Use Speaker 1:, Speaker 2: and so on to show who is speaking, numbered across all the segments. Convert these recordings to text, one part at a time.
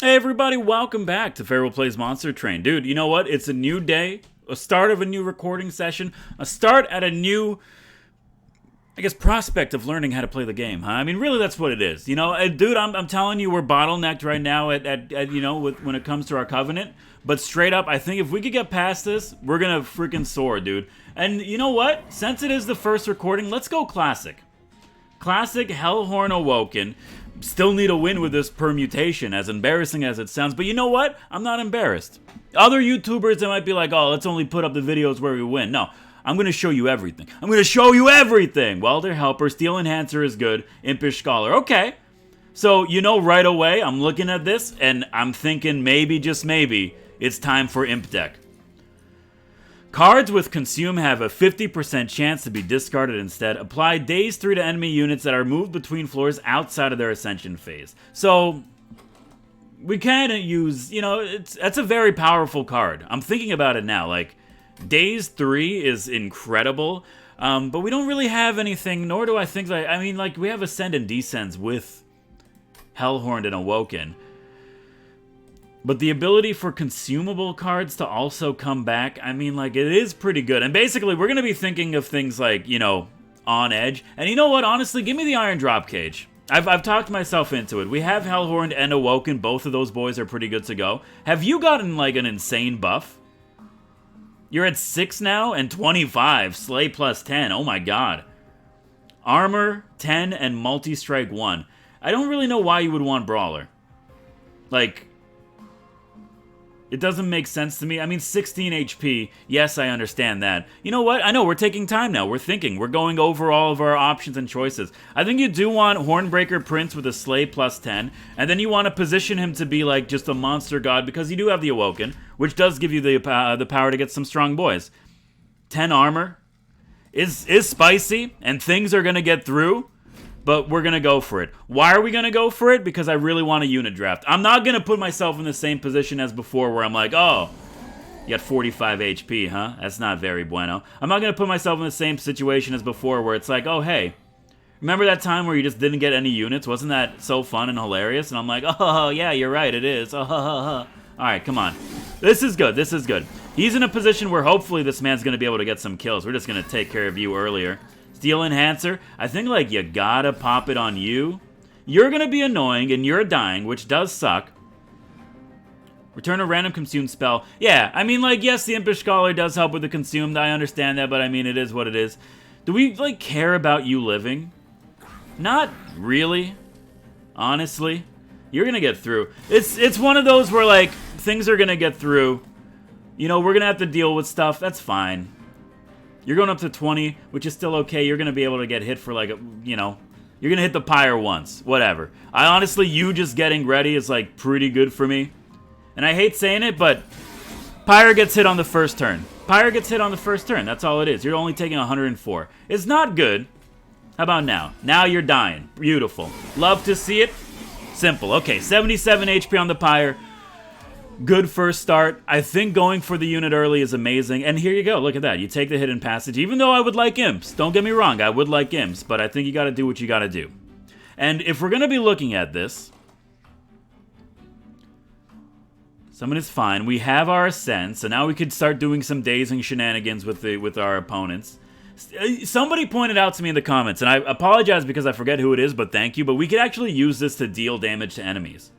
Speaker 1: Hey everybody, welcome back to Feral Plays Monster Train. Dude, you know what? It's a new day, a start of a new recording session, a start at a new, prospect of learning how to play the game, huh? I mean, really, that's what it is. You know, dude, I'm telling you, we're bottlenecked right now when it comes to our Covenant. But straight up, I think if we could get past this, we're gonna freaking soar, dude. And you know what? Since it is the first recording, let's go Classic. Classic Hellhorn Awoken. Still need a win with this permutation, as embarrassing as it sounds. But you know what? I'm not embarrassed. Other YouTubers, they might be like, oh, let's only put up the videos where we win. No, I'm going to show you everything. I'm going to show you everything. Welder Helper, Steel Enhancer is good, Impish Scholar. Okay. So, you know, right away, I'm looking at this, and I'm thinking maybe, just maybe, it's time for Imp Deck. Cards with Consume have a 50% chance to be discarded instead. Apply Daze 3 to enemy units that are moved between floors outside of their Ascension phase. So, we kind of use, you know, that's a very powerful card. I'm thinking about it now, like, Daze 3 is incredible, but we don't really have anything, nor do I think, like, we have Ascend and Descends with Hellhorned and Awoken. But the ability for consumable cards to also come back, I mean, like, it is pretty good. And basically, we're going to be thinking of things like, you know, On Edge. And you know what? Honestly, give me the Iron Drop Cage. I've talked myself into it. We have Hellhorned and Awoken. Both of those boys are pretty good to go. Have you gotten, like, an insane buff? You're at 6 now and 25. Slay plus 10. Oh my god. Armor 10 and multi-strike 1. I don't really know why you would want Brawler. Like, it doesn't make sense to me. I mean, 16 HP, yes, I understand that. You know what? I know, we're taking time now. We're thinking. We're going over all of our options and choices. I think you do want Hornbreaker Prince with a Slay plus 10, and then you want to position him to be like just a monster god, because you do have the Awoken, which does give you the power to get some strong boys. 10 armor is spicy, and things are going to get through. But we're going to go for it. Why are we going to go for it? Because I really want a unit draft. I'm not going to put myself in the same position as before where I'm like, oh, you got 45 HP, huh? That's not very bueno. I'm not going to put myself in the same situation as before where it's like, oh, hey, remember that time where you just didn't get any units? Wasn't that so fun and hilarious? And I'm like, oh, yeah, you're right, it is. All right, come on. This is good. This is good. He's in a position where hopefully this man's going to be able to get some kills. We're just going to take care of you earlier. Steel Enhancer, I think, like, you gotta pop it on you. You're gonna be annoying, and you're dying, which does suck. Return a random consumed spell. Yeah, I mean, like, yes, the Impish Scholar does help with the consumed, I understand that, but I mean, it is what it is. Do we, like, care about you living? Not really. Honestly. You're gonna get through. It's one of those where, like, things are gonna get through. You know, we're gonna have to deal with stuff, that's fine. You're going up to 20, which is still okay. You're going to be able to get hit for, like, you know, you're going to hit the pyre once. Whatever. I honestly, you just getting ready is, like, pretty good for me. And I hate saying it, but pyre gets hit on the first turn. Pyre gets hit on the first turn. That's all it is. You're only taking 104. It's not good. How about now? Now you're dying. Beautiful. Love to see it. Simple. Okay, 77 HP on the pyre. Good first start. I think going for the unit early is amazing. And here you go. Look at that. You take the hidden passage. Even though I would like imps. Don't get me wrong. I would like imps. But I think you got to do what you got to do. And if we're going to be looking at this, summon is fine. We have our Ascent. So now we could start doing some dazing shenanigans with our opponents. Somebody pointed out to me in the comments. And I apologize because I forget who it is. But thank you. But we could actually use this to deal damage to enemies.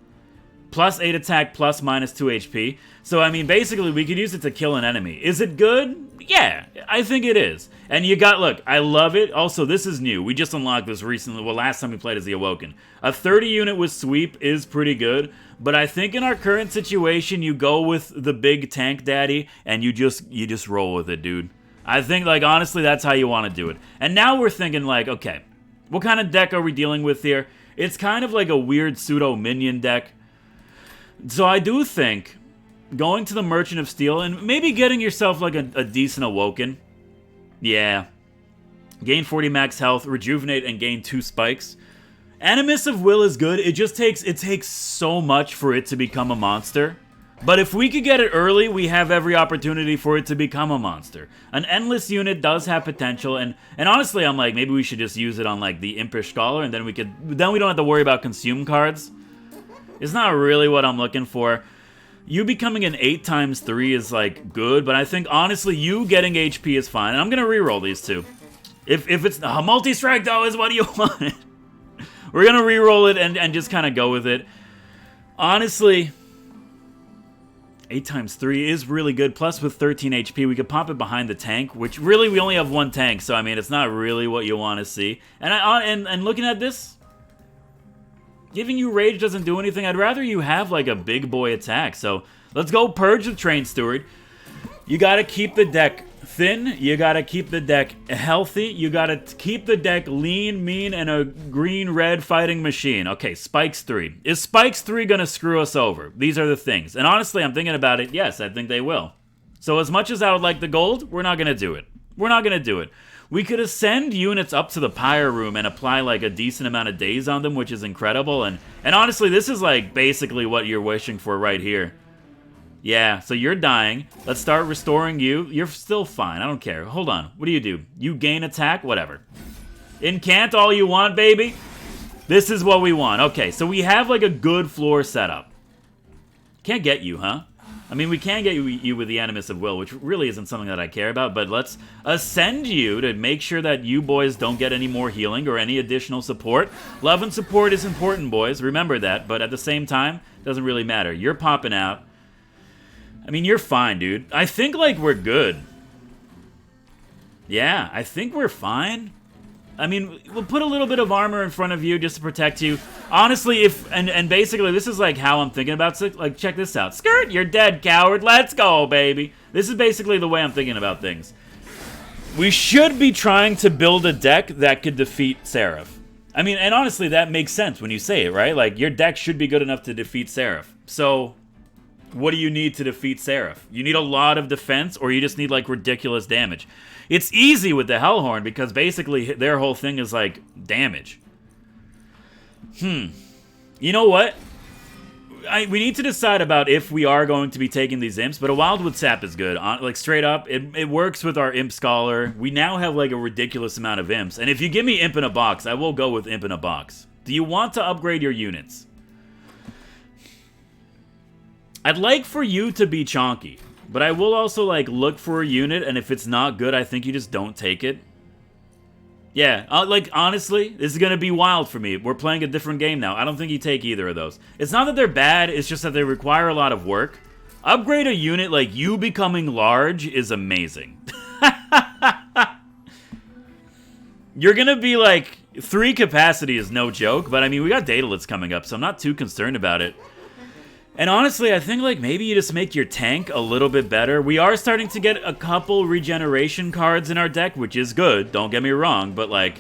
Speaker 1: Plus 8 attack, plus minus 2 HP. So, I mean, basically, we could use it to kill an enemy. Is it good? Yeah, I think it is. And you got, look, I love it. Also, this is new. We just unlocked this recently. Well, last time we played as the Awoken. A 30 unit with sweep is pretty good. But I think in our current situation, you go with the big tank daddy, and you just roll with it, dude. I think, like, honestly, that's how you want to do it. And now we're thinking, like, okay, what kind of deck are we dealing with here? It's kind of like a weird pseudo-minion deck. So I do think going to the Merchant of Steel and maybe getting yourself like a decent Awoken. Yeah. Gain 40 max health, rejuvenate, and gain 2 spikes. Animus of Will is good. It takes so much for it to become a monster. But if we could get it early, we have every opportunity for it to become a monster. An Endless unit does have potential, and honestly, I'm like, maybe we should just use it on like the Impish Scholar, and then we don't have to worry about consume cards. It's not really what I'm looking for. You becoming an 8x3 is, like, good, but I think, honestly, you getting HP is fine. And I'm gonna reroll these two. If it's... multi-strike, though, is what you want. We're gonna reroll it and just kind of go with it. Honestly... 8x3 is really good. Plus, with 13 HP, we could pop it behind the tank, which really we only have one tank, so I mean, it's not really what you want to see. And looking at this, giving you rage doesn't do anything. I'd rather you have like a big boy attack. So let's go purge the Train Steward. You gotta keep the deck thin. You gotta keep the deck healthy. You gotta keep the deck lean, mean, and a green-red fighting machine. Okay, Spikes 3. Is Spikes 3 gonna screw us over? These are the things. And honestly, I'm thinking about it. Yes, I think they will. So as much as I would like the gold, we're not gonna do it. We're not gonna do it. We could ascend units up to the pyre room and apply like a decent amount of days on them, which is incredible. And honestly, this is like basically what you're wishing for right here. Yeah, so you're dying. Let's start restoring you. You're still fine. I don't care. Hold on. What do? You gain attack? Whatever. Incant all you want, baby. This is what we want. Okay, so we have like a good floor setup. Can't get you, huh? I mean, we can get you with the Animus of Will, which really isn't something that I care about, but let's ascend you to make sure that you boys don't get any more healing or any additional support. Love and support is important, boys. Remember that, but at the same time, it doesn't really matter. You're popping out. I mean, you're fine, dude. I think, like, we're good. Yeah, I think we're fine. I mean, we'll put a little bit of armor in front of you just to protect you. Honestly, and basically, this is, like, how I'm thinking about it. Like, check this out. Skirt, you're dead, coward. Let's go, baby. This is basically the way I'm thinking about things. We should be trying to build a deck that could defeat Seraph. I mean, and honestly, that makes sense when you say it, right? Like, your deck should be good enough to defeat Seraph. So... what do you need to defeat Seraph? You need a lot of defense, or you just need, like, ridiculous damage. It's easy with the Hellhorn, because basically their whole thing is, like, damage. You know what? We need to decide about if we are going to be taking these imps, but a Wildwood Sap is good. Like, straight up, it works with our Imp Scholar. We now have, like, a ridiculous amount of imps. And if you give me Imp in a box, I will go with Imp in a box. Do you want to upgrade your units? I'd like for you to be chonky, but I will also, like, look for a unit, and if it's not good, I think you just don't take it. Yeah, like, honestly, this is gonna be wild for me. We're playing a different game now. I don't think you take either of those. It's not that they're bad, it's just that they require a lot of work. Upgrade a unit like you becoming large is amazing. You're gonna be, like, 3 capacity is no joke, but I mean, we got Daedalus coming up, so I'm not too concerned about it. And honestly, I think, like, maybe you just make your tank a little bit better. We are starting to get a couple regeneration cards in our deck, which is good, don't get me wrong, but, like,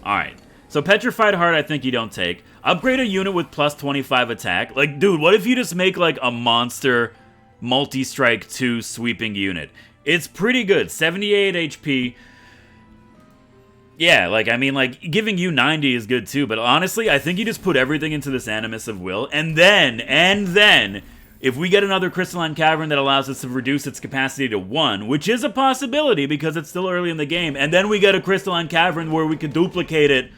Speaker 1: alright. So Petrified Heart, I think you don't take. Upgrade a unit with plus 25 attack. Like, dude, what if you just make, like, a monster multi-strike 2 sweeping unit? It's pretty good, 78 HP. Yeah, like, I mean, like, giving you 90 is good too, but honestly, I think you just put everything into this Animus of Will, and then, if we get another Crystalline Cavern that allows us to reduce its capacity to 1, which is a possibility because it's still early in the game, and then we get a Crystalline Cavern where we could duplicate it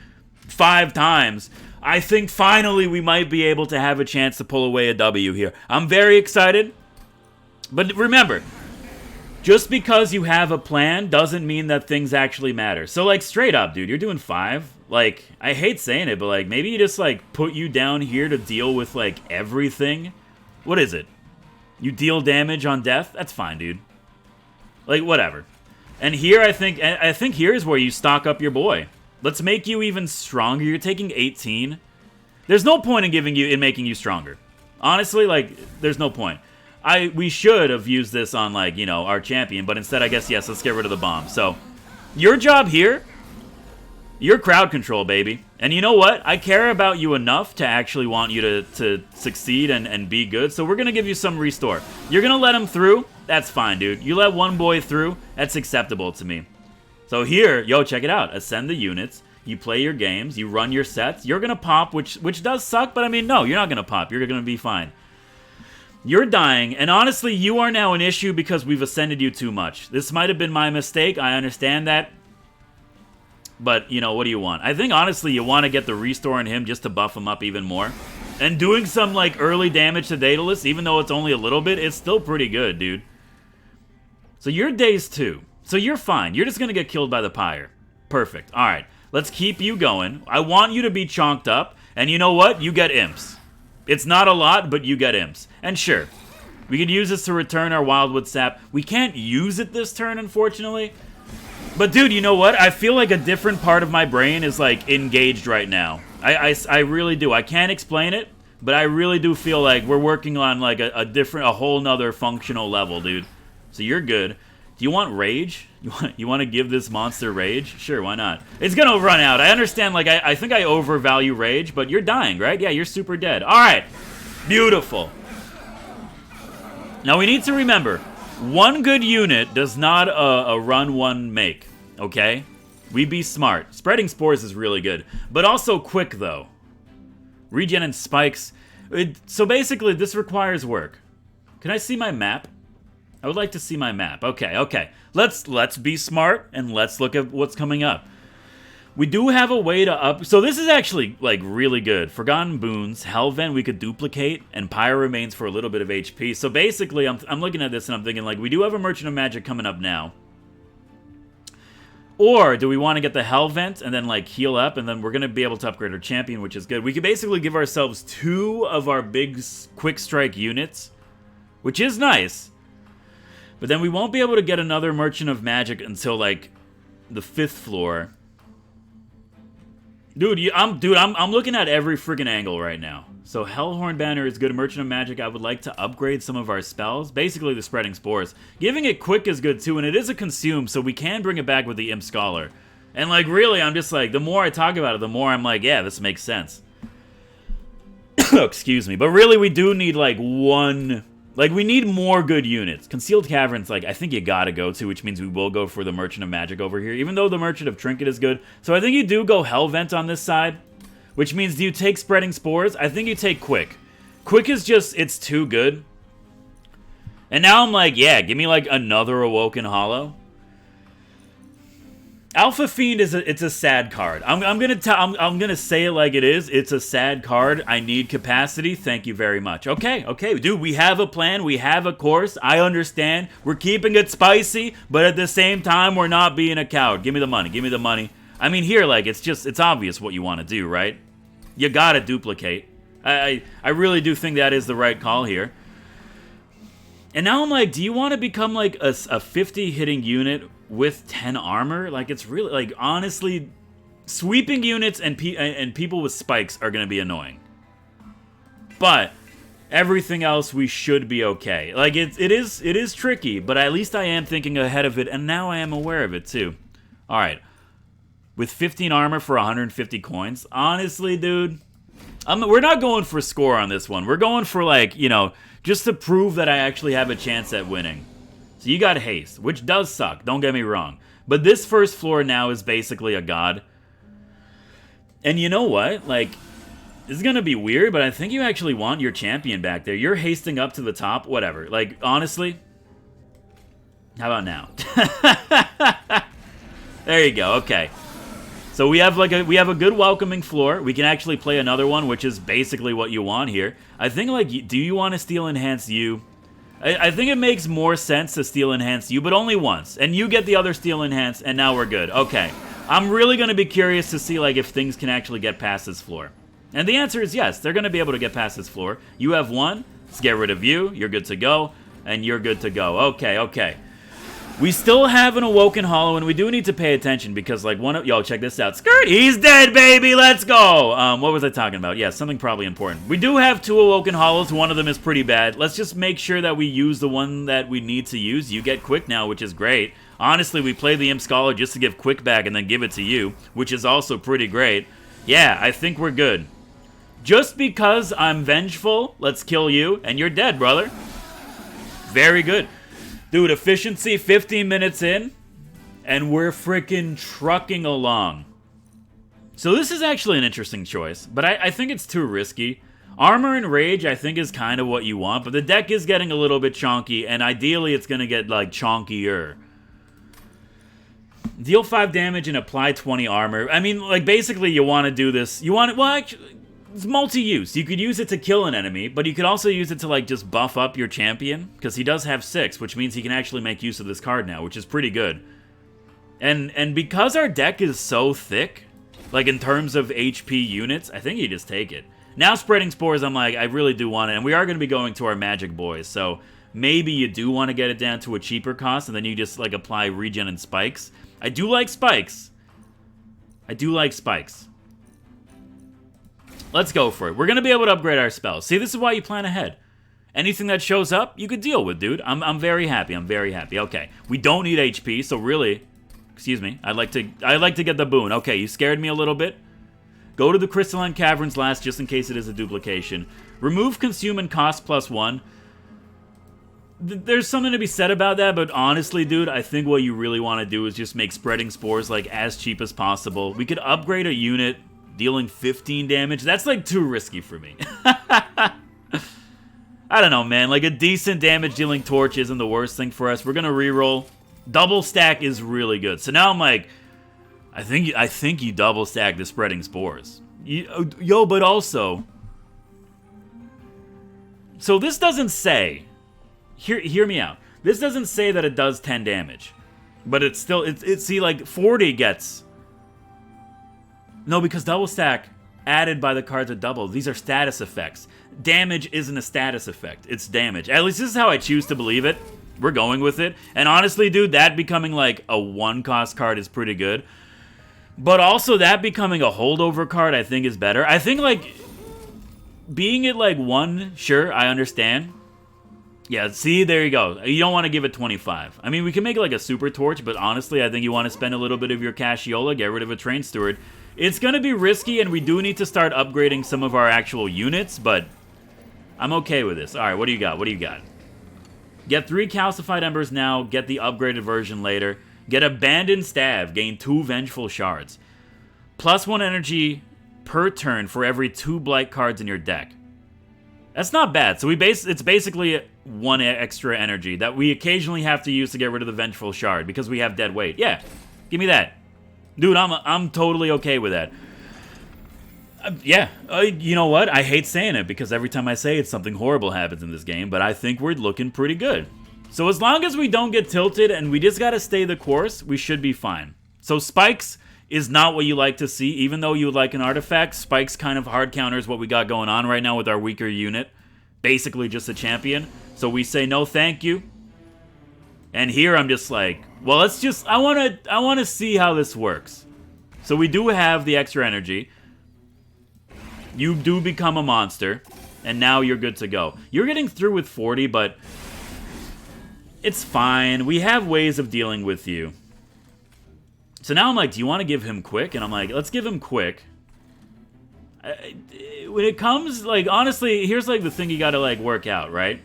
Speaker 1: 5 times, I think finally we might be able to have a chance to pull away a W here. I'm very excited, but remember, just because you have a plan doesn't mean that things actually matter. So, like, straight up, dude, you're doing 5. Like, I hate saying it, but, like, maybe you just, like, put you down here to deal with, like, everything. What is it? You deal damage on death? That's fine, dude. Like, whatever. And here, I think here is where you stock up your boy. Let's make you even stronger. You're taking 18. There's no point in making you stronger. Honestly, like, there's no point. We should have used this on, like, you know, our champion, but instead, I guess, yes, let's get rid of the bomb. So, your job here, you're crowd control, baby. And you know what? I care about you enough to actually want you to succeed and be good, so we're going to give you some restore. You're going to let him through? That's fine, dude. You let one boy through? That's acceptable to me. So here, yo, check it out. Ascend the units. You play your games. You run your sets. You're going to pop, which does suck, but I mean, no, you're not going to pop. You're going to be fine. You're dying, and honestly, you are now an issue because we've ascended you too much. This might have been my mistake, I understand that. But, you know, what do you want? I think, honestly, you want to get the restore on him just to buff him up even more. And doing some, like, early damage to Daedalus, even though it's only a little bit, it's still pretty good, dude. So you're daze 2. So you're fine. You're just gonna get killed by the pyre. Perfect. Alright, let's keep you going. I want you to be chonked up, and you know what? You get imps. It's not a lot, but you get imps. And sure, we could use this to return our Wildwood Sap. We can't use it this turn, unfortunately. But dude, you know what? I feel like a different part of my brain is, like, engaged right now. I really do. I can't explain it, but I really do feel like we're working on, like, a whole nother functional level, dude. So you're good. Do you want rage? You want to give this monster rage? Sure, why not? It's gonna run out. I understand, like, I think I overvalue rage, but you're dying, right? Yeah, you're super dead. Alright. Beautiful. Now we need to remember, one good unit does not a run one make, okay? We be smart. Spreading spores is really good, but also quick, though. Regen and spikes. So basically, this requires work. Can I see my map? I would like to see my map. Okay. Let's be smart, and let's look at what's coming up. We do have a way to up... So this is actually, like, really good. Forgotten Boons, Hellvent we could duplicate, and Pyre remains for a little bit of HP. So basically, I'm looking at this and I'm thinking, like, we do have a Merchant of Magic coming up now. Or do we want to get the Hellvent and then, like, heal up, and then we're going to be able to upgrade our champion, which is good. We could basically give ourselves 2 of our big quick strike units, which is nice. But then we won't be able to get another Merchant of Magic until, like, the 5th floor. Dude, I'm looking at every freaking angle right now. So Hellhorned Banner is good. Merchant of Magic, I would like to upgrade some of our spells. Basically the Spreading Spores. Giving it quick is good too, and it is a consume, so we can bring it back with the Imp Scholar. And, like, really, I'm just like, the more I talk about it, the more I'm like, yeah, this makes sense. Excuse me. But really, we do need, like, one... Like, we need more good units. Concealed Caverns, like, I think you gotta go to, which means we will go for the Merchant of Magic over here, even though the Merchant of Trinket is good. So I think you do go Hellvent on this side, which means do you take Spreading Spores? I think you take Quick. Quick is just, it's too good. And now I'm like, yeah, give me, like, another Awoken Hollow. Alpha Fiend it's a sad card. I'm gonna say it like it is. It's a sad card. I need capacity. Thank you very much. Okay, dude. We have a plan. We have a course. I understand. We're keeping it spicy, but at the same time, we're not being a coward. Give me the money. Give me the money. I mean, here, like, it's obvious what you want to do, right? You gotta duplicate. I really do think that is the right call here. And now I'm like, do you want to become, like, a 50 hitting unit with 10 armor? Like, it's really, like, honestly, sweeping units and people with spikes are going to be annoying. But everything else, we should be okay. Like, it is tricky, but at least I am thinking ahead of it, and now I am aware of it, too. Alright. With 15 armor for 150 coins, honestly, dude, we're not going for score on this one. We're going for, like, you know, just to prove that I actually have a chance at winning. So you got haste, which does suck, don't get me wrong. But this first floor now is basically a god. And you know what? Like, this is gonna be weird, but I think you actually want your champion back there. You're hasting up to the top, whatever. Like, honestly, how about now? There you go, okay. So we have a good welcoming floor. We can actually play another one, which is basically what you want here. I think, like, do you want to steal Enhance You? I think it makes more sense to steal Enhance You, but only once. And you get the other steal Enhance, and now we're good. Okay. I'm really going to be curious to see, like, if things can actually get past this floor. And the answer is yes, they're going to be able to get past this floor. You have one. Let's get rid of you. You're good to go. And you're good to go. Okay. We still have an Awoken Hollow, and we do need to pay attention because, like, yo, check this out. Skirt! He's dead, baby! Let's go! What was I talking about? Yeah, something probably important. We do have 2 Awoken Hollows. One of them is pretty bad. Let's just make sure that we use the one that we need to use. You get Quick now, which is great. Honestly, we play the Imp Scholar just to give Quick back and then give it to you, which is also pretty great. Yeah, I think we're good. Just because I'm vengeful, let's kill you, and you're dead, brother. Very good. Dude, efficiency, 15 minutes in, and we're freaking trucking along. So this is actually an interesting choice, but I think it's too risky. Armor and Rage, I think, is kind of what you want, but the deck is getting a little bit chonky, and ideally it's going to get, like, chonkier. Deal 5 damage and apply 20 armor. I mean, like, basically you want to do this. You want to, well, actually, it's multi-use. You could use it to kill an enemy, but you could also use it to, like, just buff up your champion, because he does have 6, which means he can actually make use of this card now, which is pretty good. And because our deck is so thick, like, in terms of HP units, I think you just take it. Now, Spreading Spores, I'm like, I really do want it, and we are going to be going to our Magic Boys, so maybe you do want to get it down to a cheaper cost, and then you just, like, apply Regen and Spikes. I do like Spikes. I do like Spikes. Let's go for it. We're going to be able to upgrade our spells. See, this is why you plan ahead. Anything that shows up, you could deal with, dude. I'm very happy. I'm very happy. Okay. We don't need HP, so really... Excuse me. I'd like to get the boon. Okay, you scared me a little bit. Go to the Crystalline Caverns last, just in case it is a duplication. Remove Consume and Cost +1. There's something to be said about that, but honestly, dude, I think what you really want to do is just make Spreading Spores, like, as cheap as possible. We could upgrade a unit... dealing 15 damage, that's like too risky for me. I don't know, man. Like a decent damage dealing torch isn't the worst thing for us. We're gonna reroll. Double stack is really good. So now I'm like, I think you double stack the Spreading Spores. Yo, but also, so this doesn't say. Hear me out. This doesn't say that it does 10 damage, but it's still see like 40 gets. No, because double stack added by the cards are double. These are status effects. Damage isn't a status effect. It's damage. At least this is how I choose to believe it. We're going with it. And honestly, dude, that becoming like a 1-cost card is pretty good. But also that becoming a holdover card I think is better. I think like being at like 1, sure, I understand. Yeah, see, there you go. You don't want to give it 25. I mean, we can make it like a super torch, but honestly, I think you want to spend a little bit of your Cassiola, get rid of a Train Steward. It's going to be risky, and we do need to start upgrading some of our actual units, but I'm okay with this. All right, what do you got? What do you got? Get 3 Calcified Embers now, get the upgraded version later. Get Abandoned Staff, gain 2 Vengeful Shards. +1 energy per turn for every 2 Blight cards in your deck. That's not bad. So it's basically 1 extra energy that we occasionally have to use to get rid of the Vengeful Shard because we have dead weight. Yeah, give me that. Dude, I'm totally okay with that. Yeah, you know what? I hate saying it because every time I say it, something horrible happens in this game, but I think we're looking pretty good. So as long as we don't get tilted and we just gotta stay the course, we should be fine. So Spikes is not what you like to see, even though you would like an artifact. Spikes kind of hard counters what we got going on right now with our weaker unit. Basically just a champion. So we say no thank you. And here I'm just like, well, let's just, I wanna see how this works. So we do have the extra energy. You do become a monster, and now you're good to go. You're getting through with 40, but it's fine. We have ways of dealing with you. So now I'm like, do you want to give him quick? And I'm like, let's give him quick. When it comes, like, honestly, here's, like, the thing you gotta, like, work out, right?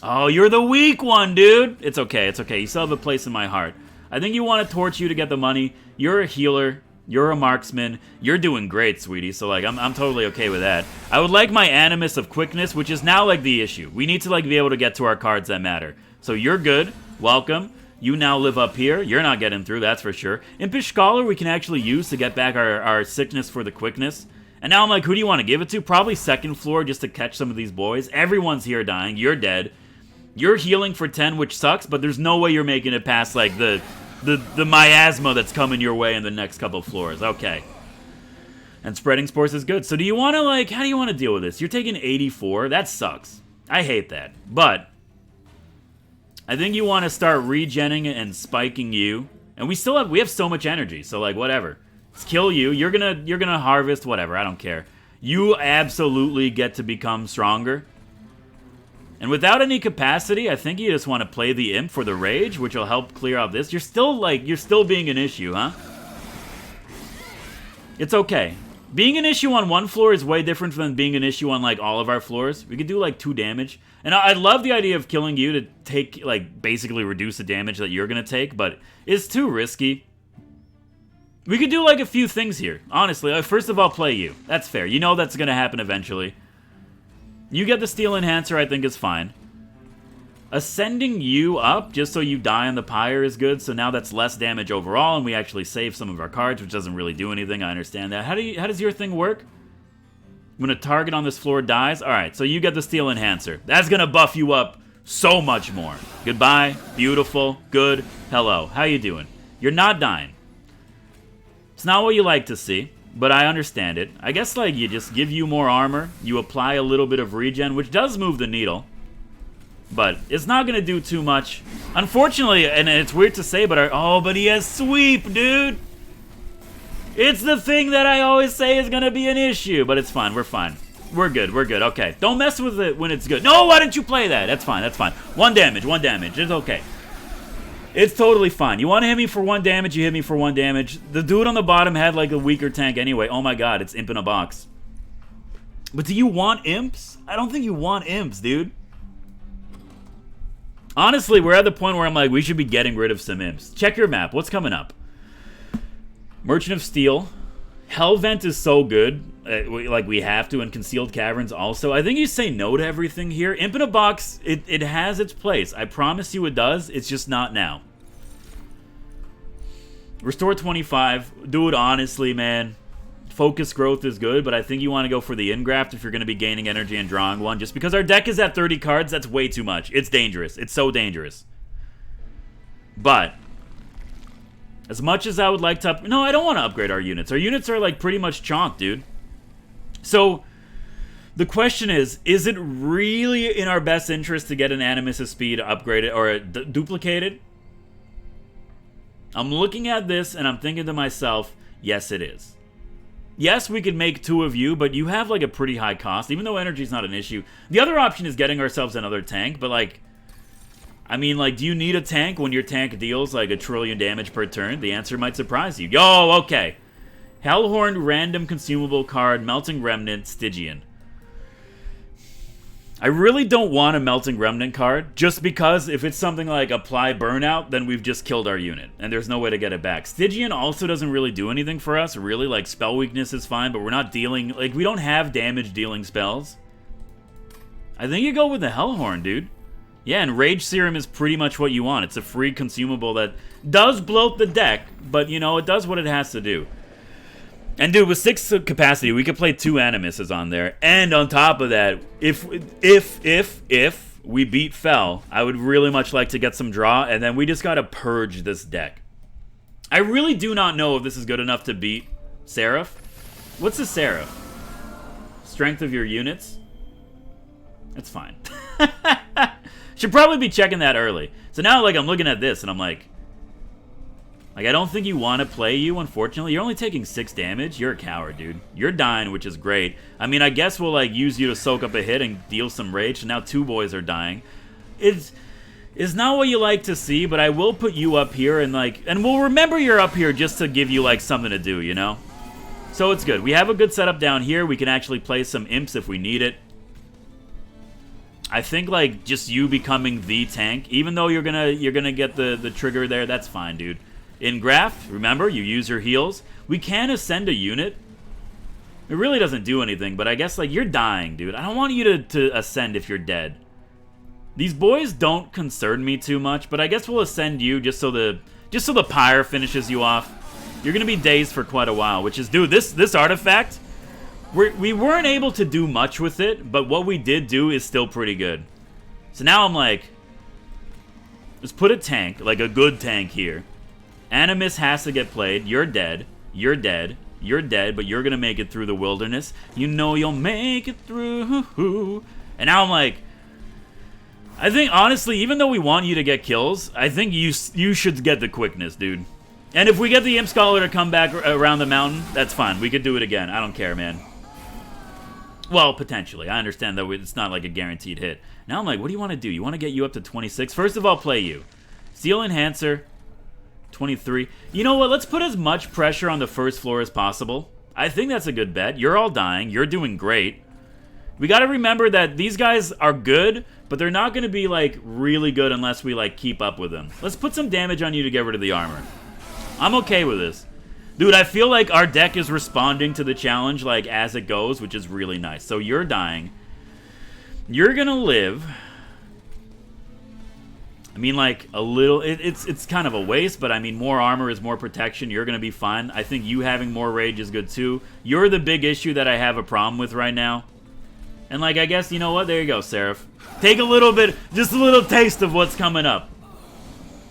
Speaker 1: Oh, you're the weak one, dude! It's okay, it's okay. You still have a place in my heart. I think you want to torch you to get the money. You're a healer. You're a marksman. You're doing great, sweetie. So, like, I'm totally okay with that. I would like my Animus of Quickness, which is now, like, the issue. We need to, like, be able to get to our cards that matter. So you're good. Welcome. You now live up here. You're not getting through, that's for sure. Impish Scholar we can actually use to get back our sickness for the quickness. And now I'm like, who do you want to give it to? Probably second floor just to catch some of these boys. Everyone's here dying. You're dead. You're healing for 10, which sucks, but there's no way you're making it past, like, the miasma that's coming your way in the next couple floors. Okay. And Spreading Spores is good. So do you want to, like, how do you want to deal with this? You're taking 84. That sucks. I hate that. But I think you want to start regenning and spiking you. And we have so much energy, so, like, whatever. Let's kill you. You're gonna harvest whatever. I don't care. You absolutely get to become stronger. And without any capacity, I think you just want to play the Imp for the Rage, which will help clear out this. You're still being an issue, huh? It's okay. Being an issue on one floor is way different than being an issue on, like, all of our floors. We could do, like, 2 damage. And I love the idea of killing you to take, like, basically reduce the damage that you're gonna take, but it's too risky. We could do, like, a few things here. Honestly, first of all, play you. That's fair. You know that's gonna happen eventually. You get the Steel Enhancer, I think is fine. Ascending you up, just so you die on the pyre, is good, so now that's less damage overall, and we actually save some of our cards, which doesn't really do anything, I understand that. How does your thing work? When a target on this floor dies, alright, so you get the Steel Enhancer. That's gonna buff you up so much more. Goodbye, beautiful, good, hello. How you doing? You're not dying. It's not what you like to see, but I understand it. I guess, like, you just give you more armor, you apply a little bit of regen, which does move the needle. But it's not gonna do too much. Unfortunately, and it's weird to say, but but he has sweep, dude! It's the thing that I always say is gonna be an issue, but it's fine, we're fine. We're good, okay. Don't mess with it when it's good. No, why didn't you play that? That's fine, that's fine. One damage, it's okay. It's totally fine. You want to hit me for 1 damage, you hit me for 1 damage. The dude on the bottom had like a weaker tank anyway. Oh my god, it's imp in a box. But do you want imps? I don't think you want imps, dude. Honestly, we're at the point where I'm like, we should be getting rid of some imps. Check your map, what's coming up? Merchant of Steel. Hellvent is so good, like we have to, and Concealed Caverns also. I think you say no to everything here. Imp in a box, it has its place. I promise you it does, it's just not now. Restore 25. Do it honestly, man. Focus growth is good, but I think you want to go for the Ingraft if you're going to be gaining energy and drawing one. Just because our deck is at 30 cards, that's way too much. It's dangerous. It's so dangerous. But as much as I would like to... No, I don't want to upgrade our units. Our units are, like, pretty much chonked, dude. So, the question is it really in our best interest to get an Animus' speed upgraded or duplicated? I'm looking at this, and I'm thinking to myself, yes, it is. Yes, we could make 2 of you, but you have, like, a pretty high cost, even though energy's not an issue. The other option is getting ourselves another tank, but, like... I mean, like, do you need a tank when your tank deals, like, 1 trillion damage per turn? The answer might surprise you. Yo, okay. Hellhorned, random consumable card, Melting Remnant, Stygian. I really don't want a Melting Remnant card, just because if it's something like Apply Burnout, then we've just killed our unit, and there's no way to get it back. Stygian also doesn't really do anything for us, really. Like, Spell Weakness is fine, but we're not dealing... Like, we don't have damage-dealing spells. I think you go with the Hellhorn, dude. Yeah, and Rage Serum is pretty much what you want. It's a free consumable that does bloat the deck, but, you know, it does what it has to do. And, dude, with 6 capacity, we could play 2 Animuses on there. And on top of that, if we beat Fel, I would really much like to get some draw, and then we just gotta purge this deck. I really do not know if this is good enough to beat Seraph. What's a Seraph? Strength of your units? That's fine. Should probably be checking that early. So now, like, I'm looking at this, and I'm like, I don't think you want to play you, unfortunately. You're only taking 6 damage. You're a coward, dude. You're dying, which is great. I mean, I guess we'll, like, use you to soak up a hit and deal some rage, and now 2 boys are dying. It's not what you like to see, but I will put you up here, and, like, and we'll remember you're up here just to give you, like, something to do, you know? So it's good. We have a good setup down here. We can actually play some imps if we need it. I think, like, just you becoming the tank, even though you're gonna get the trigger there, that's fine, dude. In Graft, remember, you use your heals. We can ascend a unit. It really doesn't do anything, but I guess, like, you're dying, dude. I don't want you to ascend if you're dead. These boys don't concern me too much, but I guess we'll ascend you just so the pyre finishes you off. You're gonna be dazed for quite a while, which is, dude, this artifact... We weren't able to do much with it, but what we did do is still pretty good. So now I'm like, let's put a tank, like a good tank here. Animus has to get played. You're dead. You're dead. You're dead, but you're going to make it through the wilderness. You know you'll make it through. And now I'm like, I think, honestly, even though we want you to get kills, I think you should get the quickness, dude. And if we get the Imp Scholar to come back around the mountain, that's fine. We could do it again. I don't care, man. Well, potentially. I understand that it's not like a guaranteed hit. Now I'm like, what do you want to do? You want to get you up to 26? First of all, play you. Steel Enhancer, 23. You know what? Let's put as much pressure on the first floor as possible. I think that's a good bet. You're all dying. You're doing great. We got to remember that these guys are good, but they're not going to be, like, really good unless we, like, keep up with them. Let's put some damage on you to get rid of the armor. I'm okay with this. Dude, I feel like our deck is responding to the challenge, like, as it goes, which is really nice. So you're dying. You're gonna live. I mean, like, a little... It's kind of a waste, but I mean, more armor is more protection. You're going to be fine. I think you having more rage is good, too. You're the big issue that I have a problem with right now. And, like, I guess, you know what? There you go, Seraph. Take a little bit, just a little taste of what's coming up.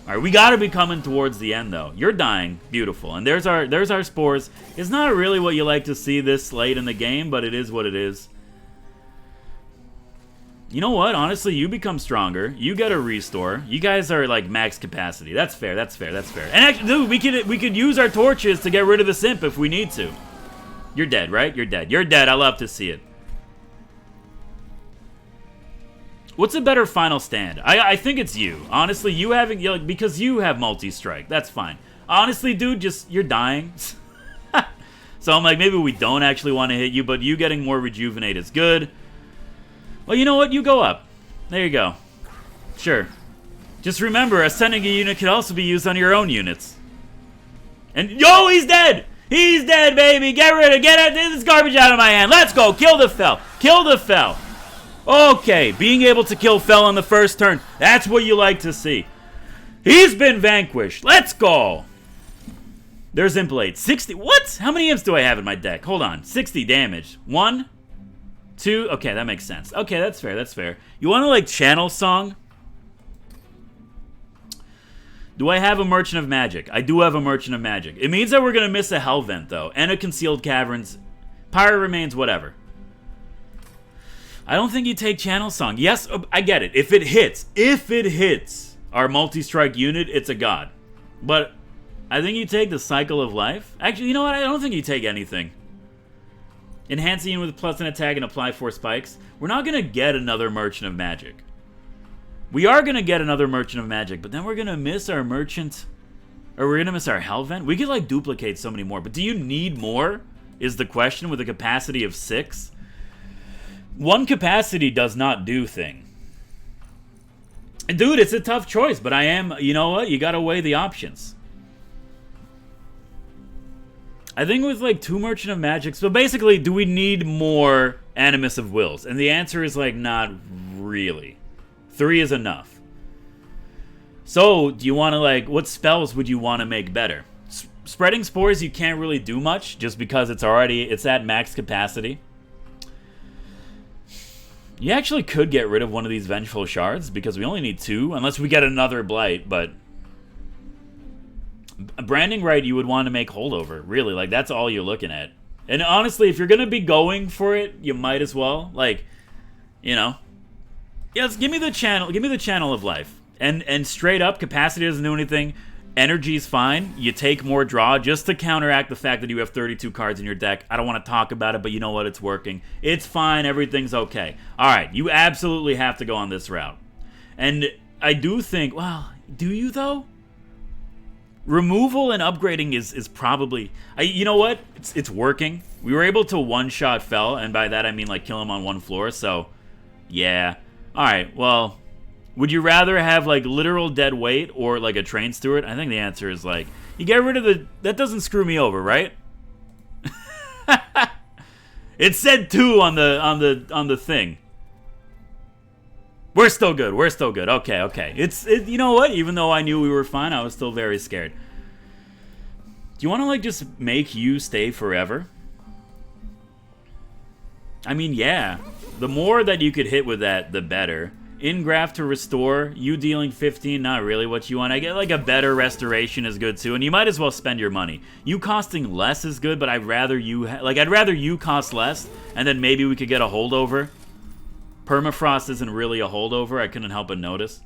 Speaker 1: All right, we got to be coming towards the end, though. You're dying. Beautiful. And there's our spores. It's not really what you like to see this late in the game, but it is what it is. You know what? Honestly, you become stronger. You get a restore. You guys are like max capacity. That's fair. That's fair. That's fair. And actually, dude, we could use our torches to get rid of the simp if we need to. You're dead, right? You're dead. You're dead. I love to see it. What's a better final stand? I think it's you. Honestly, you having because you have multi-strike. That's fine. Honestly, dude, just you're dying. So I'm like, maybe we don't actually want to hit you, but you getting more rejuvenate is good. Well, you know what? You go up. There you go. Sure. Just remember, ascending a unit can also be used on your own units. And, yo, he's dead! He's dead, baby! Get this garbage out of my hand! Let's go! Kill the Fel! Kill the Fel! Okay, being able to kill Fel on the first turn. That's what you like to see. He's been vanquished. Let's go! There's Implate. 60... What? How many imps do I have in my deck? Hold on. 60 damage. 1... 2, okay, that makes sense. Okay, that's fair, that's fair. You want to, like, channel song? Do I have a Merchant of Magic? I do have a Merchant of Magic. It means that we're going to miss a Hell Vent, though, and a Concealed Caverns. Pyre remains, whatever. I don't think you take channel song. Yes, I get it. If it hits our multi-strike unit, it's a god. But I think you take the Cycle of Life. Actually, you know what? I don't think you take anything. Enhance the unit with plus an attack and apply 4 spikes. We're not going to get another Merchant of Magic. We are going to get another Merchant of Magic, but then we're going to miss our Merchant... Or we're going to miss our Hellvent. We could, like, duplicate so many more. But do you need more, is the question, with a capacity of 6? One capacity does not do thing. And dude, it's a tough choice, but I am... You know what? You got to weigh the options. I think with, like, 2 Merchant of Magic... So basically, do we need more Animus of Wills? And the answer is, like, not really. 3 is enough. So, do you want to, like... What spells would you want to make better? Spreading Spores, you can't really do much, just because it's at max capacity. You actually could get rid of one of these Vengeful Shards, because we only need 2, unless we get another Blight, but... Branding right, you would want to make Holdover, really. Like, that's all you're looking at. And honestly, if you're going to be going for it, you might as well. Like, you know. Yes, give me the channel of life. And straight up, capacity doesn't do anything. Energy's fine. You take more draw just to counteract the fact that you have 32 cards in your deck. I don't want to talk about it, but you know what? It's working. It's fine. Everything's okay. Alright, you absolutely have to go on this route. And I do think, well, do you though? Removal and upgrading is probably... you know what? It's working. We were able to one-shot Fel, and by that I mean, like, kill him on one floor, so... Yeah. Alright, well... Would you rather have, like, literal dead weight or, like, a Train Steward? I think the answer is, like... You get rid of the... That doesn't screw me over, right? It said 2 on the thing. We're still good. We're still good. Okay, okay. You know what? Even though I knew we were fine, I was still very scared. Do you want to, like, just make you stay forever? I mean, yeah. The more that you could hit with that, the better. Ingraft to restore, you dealing 15, not really what you want. I get, like, a better restoration is good, too. And you might as well spend your money. You costing less is good, but I'd rather you... I'd rather you cost less, and then maybe we could get a holdover. Permafrost isn't really a holdover. I couldn't help but notice.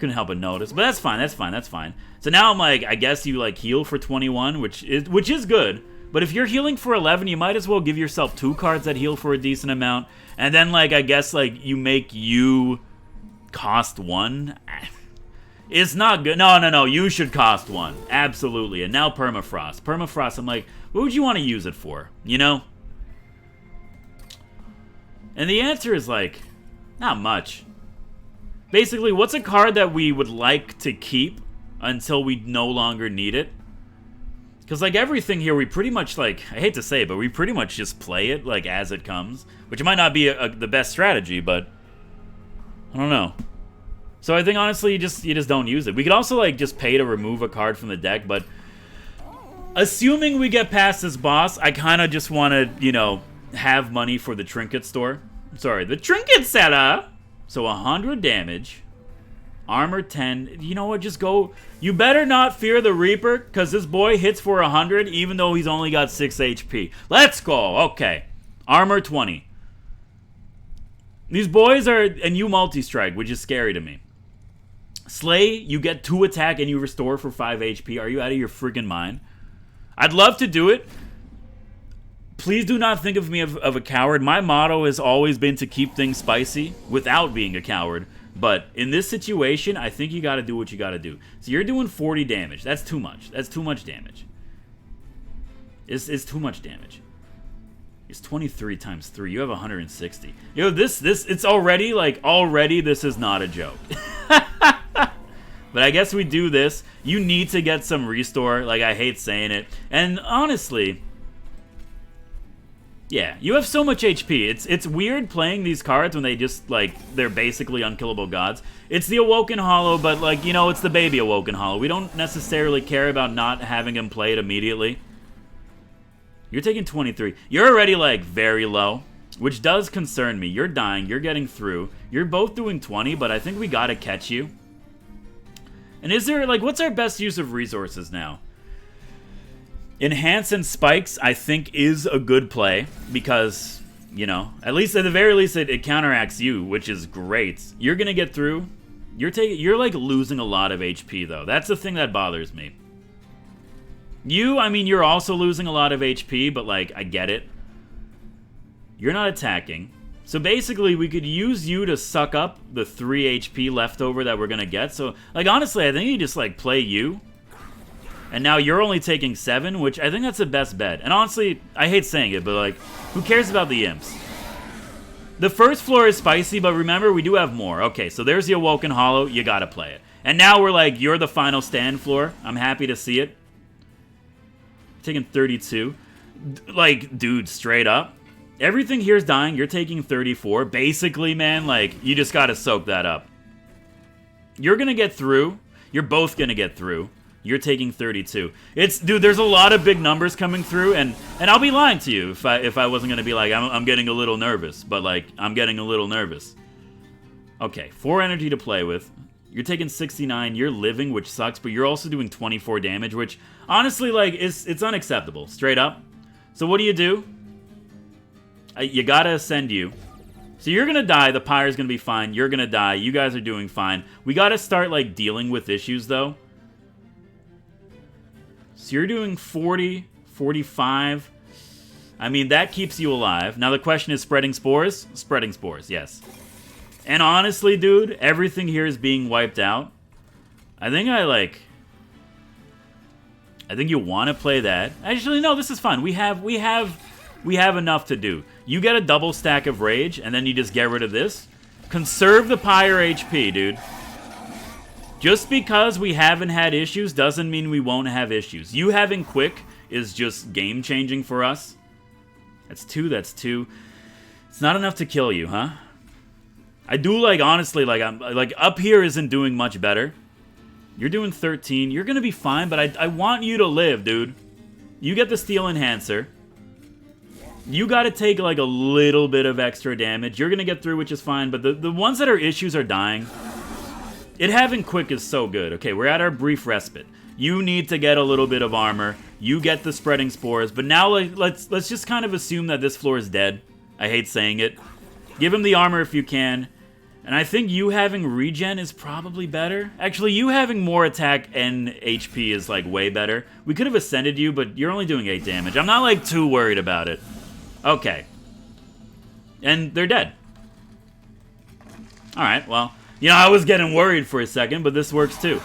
Speaker 1: But that's fine. That's fine. That's fine. So now I'm like, I guess you like heal for 21, which is good. But if you're healing for 11, you might as well give yourself 2 cards that heal for a decent amount. And then, like, I guess, like, you make you cost 1. It's not good. No. You should cost 1. Absolutely. And now Permafrost. Permafrost, I'm like, what would you want to use it for? You know? And the answer is, like, not much. Basically, what's a card that we would like to keep until we no longer need it? Because, like, everything here, we pretty much, like, I hate to say it, but we pretty much just play it, like, as it comes. Which might not be the best strategy, but I don't know. So I think, honestly, you just don't use it. We could also, like, just pay to remove a card from the deck, but assuming we get past this boss, I kind of just want to, you know, have money for the trinket store. Sorry, the trinket seller. So 100 damage. Armor 10. You know what? Just go. You better not fear the Reaper, because this boy hits for 100, even though he's only got 6 HP. Let's go. Okay. Armor 20. These boys are... And you multi-strike, which is scary to me. Slay, you get 2 attack and you restore for 5 HP. Are you out of your freaking mind? I'd love to do it. Please do not think of me of a coward. My motto has always been to keep things spicy without being a coward. But in this situation, I think you got to do what you got to do. So you're doing 40 damage. That's too much. That's too much damage. It's too much damage. It's 23 times 3. You have 160. Yo, it's already, already this is not a joke. But I guess we do this. You need to get some restore. Like, I hate saying it. And honestly, yeah, you have so much HP. It's weird playing these cards when they just, they're basically unkillable gods. It's the Awoken Hollow, but, it's the baby Awoken Hollow. We don't necessarily care about not having him play it immediately. You're taking 23. You're already, very low, which does concern me. You're dying. You're getting through. You're both doing 20, but I think we gotta catch you. And is there, what's our best use of resources now? Enhance and Spikes, I think, is a good play because, at the very least, it counteracts you, which is great. You're going to get through. You're losing a lot of HP, though. That's the thing that bothers me. You're also losing a lot of HP, but, I get it. You're not attacking. So basically, we could use you to suck up the 3 HP leftover that we're going to get. So, honestly, I think you just, play you. And now you're only taking 7, which I think that's the best bet. And honestly, I hate saying it, but, who cares about the imps? The first floor is spicy, but remember, we do have more. Okay, so there's the Awoken Hollow. You got to play it. And now we're you're the final stand floor. I'm happy to see it. Taking 32. Dude, straight up. Everything here's dying. You're taking 34. Basically, man, you just gotta soak that up. You're gonna get through. You're both gonna get through. You're taking 32. Dude, there's a lot of big numbers coming through, and I'll be lying to you if I wasn't gonna be I'm getting a little nervous, but I'm getting a little nervous. Okay, 4 energy to play with. You're taking 69. You're living, which sucks, but you're also doing 24 damage, which honestly, it's unacceptable, straight up. So what do? You gotta ascend you. So you're gonna die, the pyre's gonna be fine, you're gonna die, you guys are doing fine. We gotta start, dealing with issues, though. So you're doing 40, 45. I mean, that keeps you alive. Now the question is spreading spores? Spreading spores, yes. And honestly, dude, everything here is being wiped out. I think I think you want to play that. Actually, no, this is fun. We have enough to do. You get a double stack of rage, and then you just get rid of this. Conserve the pyre HP, dude. Just because we haven't had issues doesn't mean we won't have issues. You having quick is just game-changing for us. That's 2, that's 2. It's not enough to kill you, huh? I do, honestly, I'm up here isn't doing much better. You're doing 13. You're gonna be fine, but I want you to live, dude. You get the Steel Enhancer. You gotta take, a little bit of extra damage. You're gonna get through, which is fine, but the ones that are issues are dying. It having quick is so good. Okay, we're at our brief respite. You need to get a little bit of armor. You get the spreading spores, but now let's just kind of assume that this floor is dead. I hate saying it. Give him the armor if you can. And I think you having regen is probably better. Actually, you having more attack and HP is, way better. We could have ascended you, but you're only doing 8 damage. I'm not, too worried about it. Okay. And they're dead. Alright, well, I was getting worried for a second, but this works too.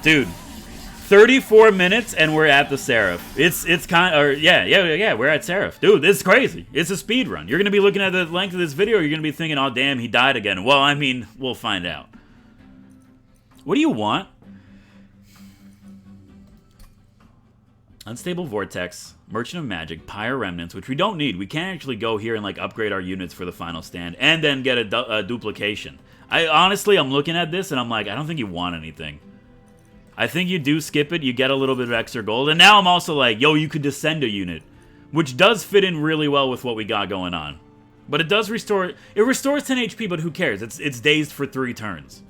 Speaker 1: Dude, 34 minutes and we're at the Seraph. It's kind of, yeah, we're at Seraph. Dude, this is crazy. It's a speed run. You're going to be looking at the length of this video, you're going to be thinking, oh, damn, he died again. Well, I mean, we'll find out. What do you want? Unstable Vortex, Merchant of Magic, Pyre Remnants, which we don't need. We can't actually go here and, upgrade our units for the final stand, and then get a duplication. Honestly, I'm looking at this and I'm like, I don't think you want anything. I think you do skip it, you get a little bit of extra gold, and now I'm also like, yo, you could descend a unit, which does fit in really well with what we got going on. But it does restore, it restores 10 HP, but who cares? It's dazed for 3 turns.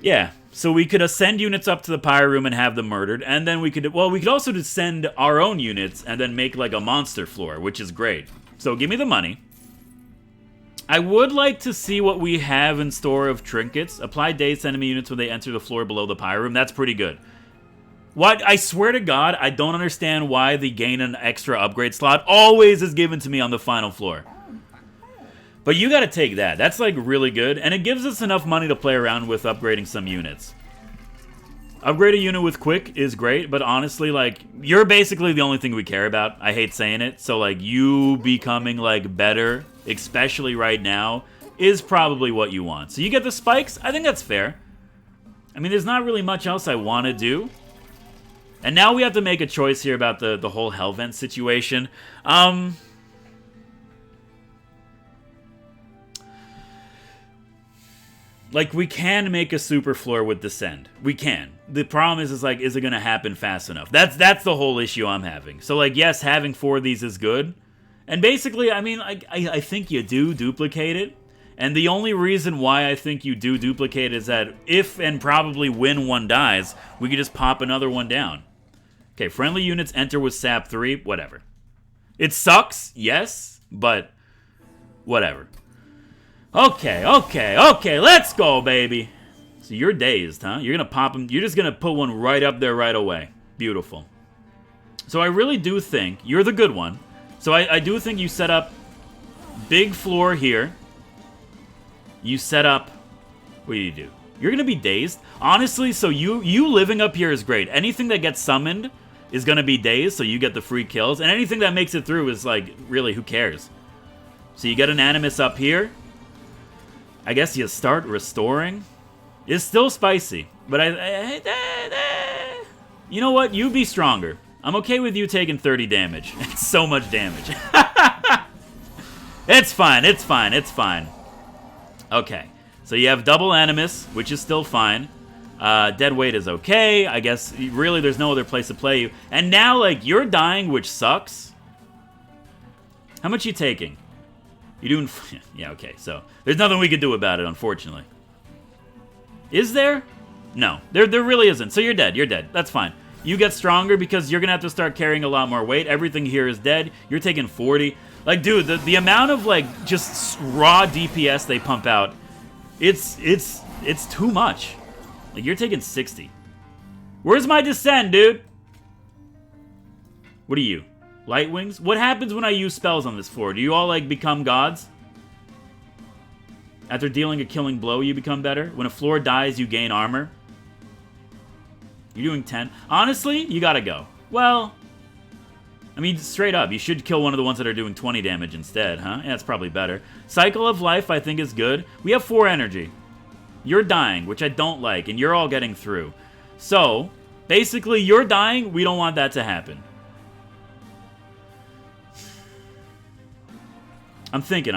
Speaker 1: Yeah, so we could ascend units up to the pyre room and have them murdered, and then we could also descend our own units and then make like a monster floor, which is great. So give me the money. I would like to see what we have in store of trinkets. Apply dazed enemy units when they enter the floor below the pyre room. That's pretty good. What? I swear to God, I don't understand why the gain an extra upgrade slot always is given to me on the final floor. But you gotta take that. That's like really good, and it gives us enough money to play around with upgrading some units. Upgrade a unit with quick is great, but honestly, like, you're basically the only thing we care about. I hate saying it, so like, you becoming like better, especially right now, is probably what you want. So you get the spikes, I think that's fair. I mean, there's not really much else I want to do. And now we have to make a choice here about the whole Hellvent situation. Like, we can make a super floor with Descend. We can. The problem is like, is it going to happen fast enough? That's the whole issue I'm having. So, like, yes, having 4 of these is good. And basically, I mean, I think you do duplicate it. And the only reason why I think you do duplicate it is that if and probably when one dies, we could just pop another one down. Okay, friendly units enter with SAP 3, whatever. It sucks, yes, but whatever. Okay, let's go, baby. So you're dazed, huh? You're gonna pop them. You're just gonna put one right up there right away. Beautiful. So I really do think you're the good one. So I do think you set up big floor here. You set up. What do you do? You're gonna be dazed. Honestly, so you living up here is great. Anything that gets summoned is gonna be dazed, so you get the free kills. And anything that makes it through is like, really, who cares? So you get an Animus up here. I guess you start restoring. It's still spicy, but you know what? You be stronger. I'm okay with you taking 30 damage. It's so much damage. It's fine, it's fine, it's fine. Okay, so you have double Animus, which is still fine. Dead weight is okay. I guess, really, there's no other place to play you. And now, like, you're dying, which sucks. How much you taking? You doing... Yeah, okay, so there's nothing we can do about it, unfortunately. Is there? No, there really isn't. So you're dead, you're dead. That's fine. You get stronger because you're going to have to start carrying a lot more weight. Everything here is dead. You're taking 40. Like, dude, the amount of, like, just raw DPS they pump out, it's too much. Like, you're taking 60. Where's my Descend, dude? What are you? Light Wings? What happens when I use spells on this floor? Do you all, like, become gods? After dealing a killing blow, you become better? When a floor dies, you gain armor? You're doing 10. Honestly, you gotta go. Well, I mean, straight up, you should kill one of the ones that are doing 20 damage instead, huh? Yeah, that's probably better. Cycle of Life, I think, is good. We have 4 energy. You're dying, which I don't like, and you're all getting through. So, basically, you're dying. We don't want that to happen. I'm thinking.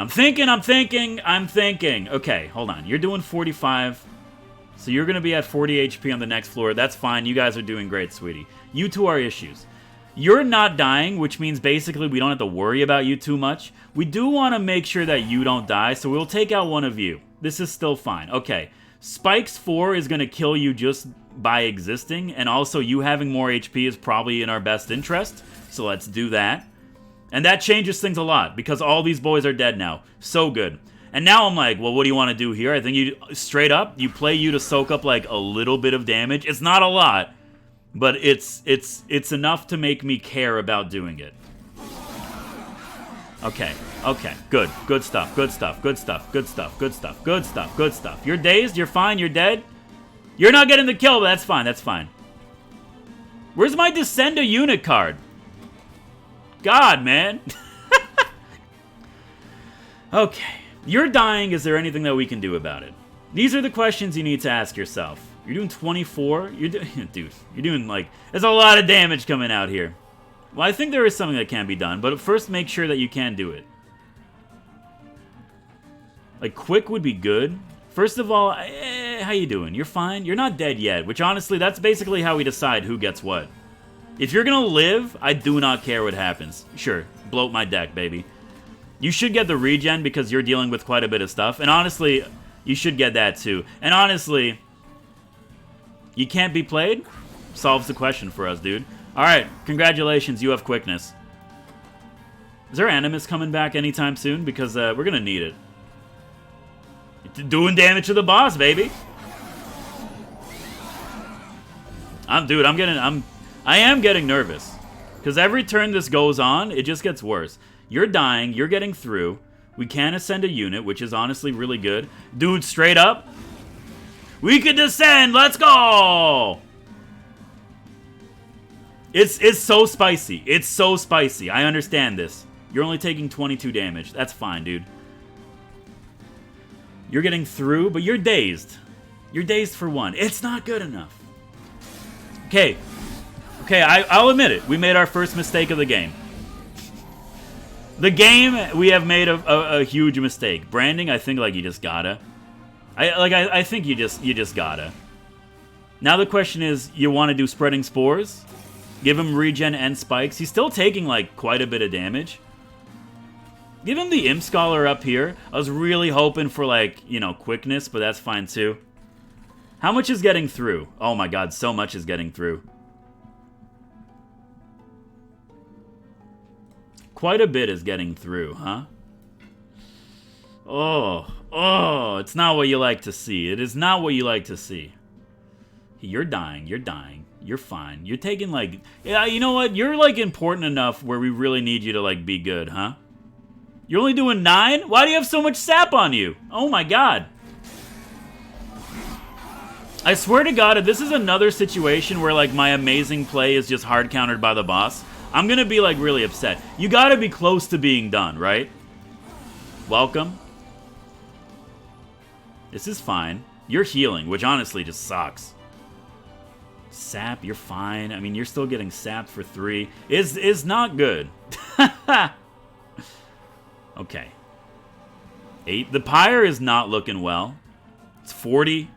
Speaker 1: Okay, hold on. You're doing 45. So you're going to be at 40 HP on the next floor. That's fine. You guys are doing great, sweetie. You two are issues. You're not dying, which means basically we don't have to worry about you too much. We do want to make sure that you don't die, so we'll take out one of you. This is still fine. Okay. Spikes 4 is going to kill you just by existing, and also you having more HP is probably in our best interest, so let's do that. And that changes things a lot, because all these boys are dead now. So good. And now I'm like, well, what do you want to do here? I think you, straight up, you play you to soak up, like, a little bit of damage. It's not a lot, but it's enough to make me care about doing it. Okay, good stuff. You're dazed, you're fine, you're dead. You're not getting the kill, but that's fine. Where's my Descend a Unit card? God, man. Okay. You're dying. Is there anything that we can do about it? These are the questions you need to ask yourself. You're doing 24? Dude, you're doing, like... There's a lot of damage coming out here. Well, I think there is something that can be done, but first make sure that you can do it. Like, quick would be good. First of all, how you doing? You're fine? You're not dead yet, which honestly, that's basically how we decide who gets what. If you're gonna live, I do not care what happens. Sure, bloat my deck, baby. You should get the regen because you're dealing with quite a bit of stuff. And honestly, you should get that too. And honestly, you can't be played? Solves the question for us, dude. Alright, congratulations, you have quickness. Is there Animus coming back anytime soon? Because we're gonna need it. Doing damage to the boss, baby. I am getting nervous. Because every turn this goes on, it just gets worse. You're dying, you're getting through. We can ascend a unit, which is honestly really good. Dude, straight up. We can descend, let's go! It's so spicy. It's so spicy. I understand this. You're only taking 22 damage. That's fine, dude. You're getting through, but you're dazed. You're dazed for one. It's not good enough. Okay. Okay, I'll admit it. We made our first mistake of the game. The game, we have made a huge mistake. Branding, I think, like, you just gotta. I think you just gotta. Now the question is, you want to do Spreading Spores? Give him regen and spikes. He's still taking, like, quite a bit of damage. Give him the Imp Scholar up here. I was really hoping for, like, you know, quickness, but that's fine too. How much is getting through? Oh my god, so much is getting through. Quite a bit is getting through, huh? Oh, it's not what you like to see. It is not what you like to see. You're dying, you're dying. You're fine. You're taking, like... Yeah, you know what? You're, like, important enough where we really need you to, like, be good, huh? You're only doing 9? Why do you have so much sap on you? Oh my god. I swear to god, if this is another situation where, like, my amazing play is just hard countered by the boss, I'm gonna be, like, really upset. You gotta be close to being done, right? Welcome. This is fine. You're healing, which honestly just sucks. Sap, you're fine. I mean, you're still getting sapped for 3. Is not good. Okay. 8. The pyre is not looking well. It's 40.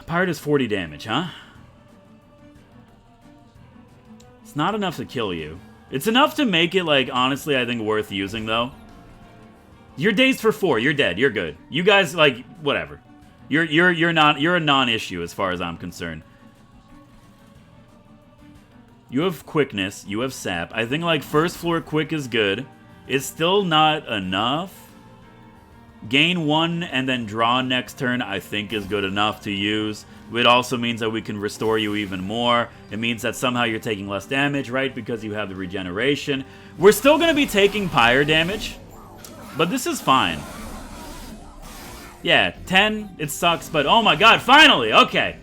Speaker 1: Pyre does 40 damage, huh? It's not enough to kill you. It's enough to make it, like, honestly, I think worth using, though. You're dazed for 4. You're dead. You're good. You guys, like, whatever. You're a non-issue as far as I'm concerned. You have quickness, you have sap. I think, like, first floor quick is good. It's still not enough. Gain 1 and then draw next turn, I think, is good enough to use. It also means that we can restore you even more. It means that somehow you're taking less damage, right? Because you have the regeneration. We're still going to be taking pyre damage, but this is fine. Yeah, 10, it sucks, but oh my god, finally! Okay.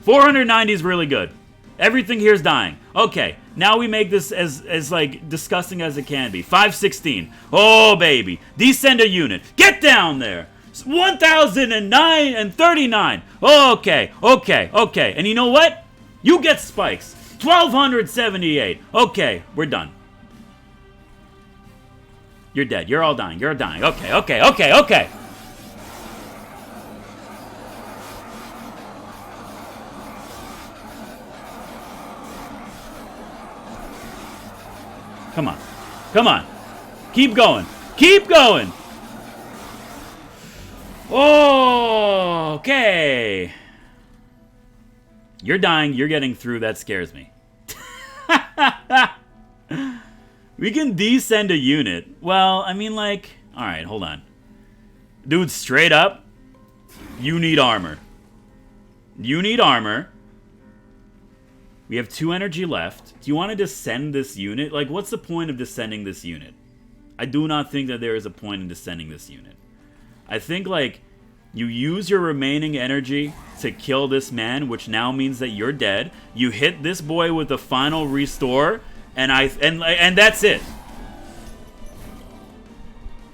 Speaker 1: 490 is really good. Everything here is dying. Okay, now we make this as like, disgusting as it can be. 516. Oh, baby. Descend a unit. Get down there! 1,009 and 39. Okay. And you know what? You get spikes. 1,278. Okay, we're done. You're dead. You're all dying. You're dying. Okay. Come on. Keep going. Oh, okay. You're dying. You're getting through. That scares me. We can descend a unit. Well, I mean, like... Alright, hold on. Dude, straight up, you need armor. We have 2 energy left. Do you want to descend this unit? Like, what's the point of descending this unit? I do not think that there is a point in descending this unit. I think, like, you use your remaining energy to kill this man, which now means that you're dead. You hit this boy with the final restore, and that's it.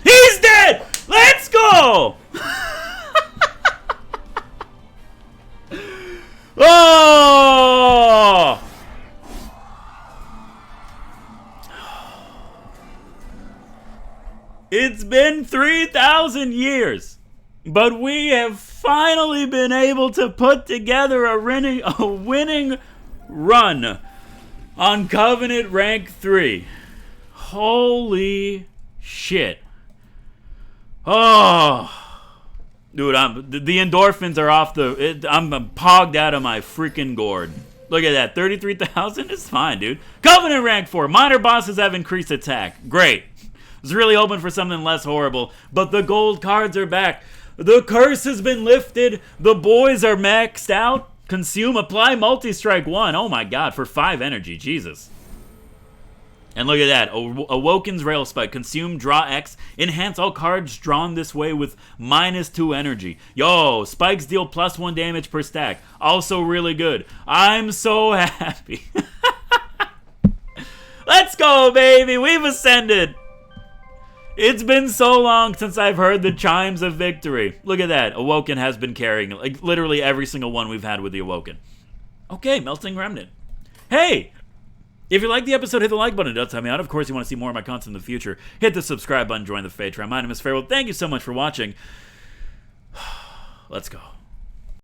Speaker 1: He's dead! Let's go! Oh! It's been 3,000 years. But we have finally been able to put together a winning run on Covenant Rank 3. Holy shit. Oh. Dude, the endorphins are off I'm pogged out of my freaking gourd. Look at that, 33,000 is fine, dude. Covenant Rank 4, minor bosses have increased attack. Great. I was really hoping for something less horrible, but the gold cards are back. The curse has been lifted. The boys are maxed out. Consume, apply, multi-strike 1. Oh my god, for 5 energy, Jesus. And look at that, Awoken's Rail Spike. Consume, draw X. Enhance all cards drawn this way with -2 energy. Yo, spikes deal +1 damage per stack. Also really good. I'm so happy. Let's go, baby. We've ascended. It's been so long since I've heard the chimes of victory. Look at that. Awoken has been carrying like literally every single one we've had with the Awoken. Okay, Melting Remnant. Hey! If you like the episode, hit the like button. It does help me out. Of course, you want to see more of my content in the future. Hit the subscribe button. Join the Patreon. My name is Farewell. Thank you so much for watching. Let's go.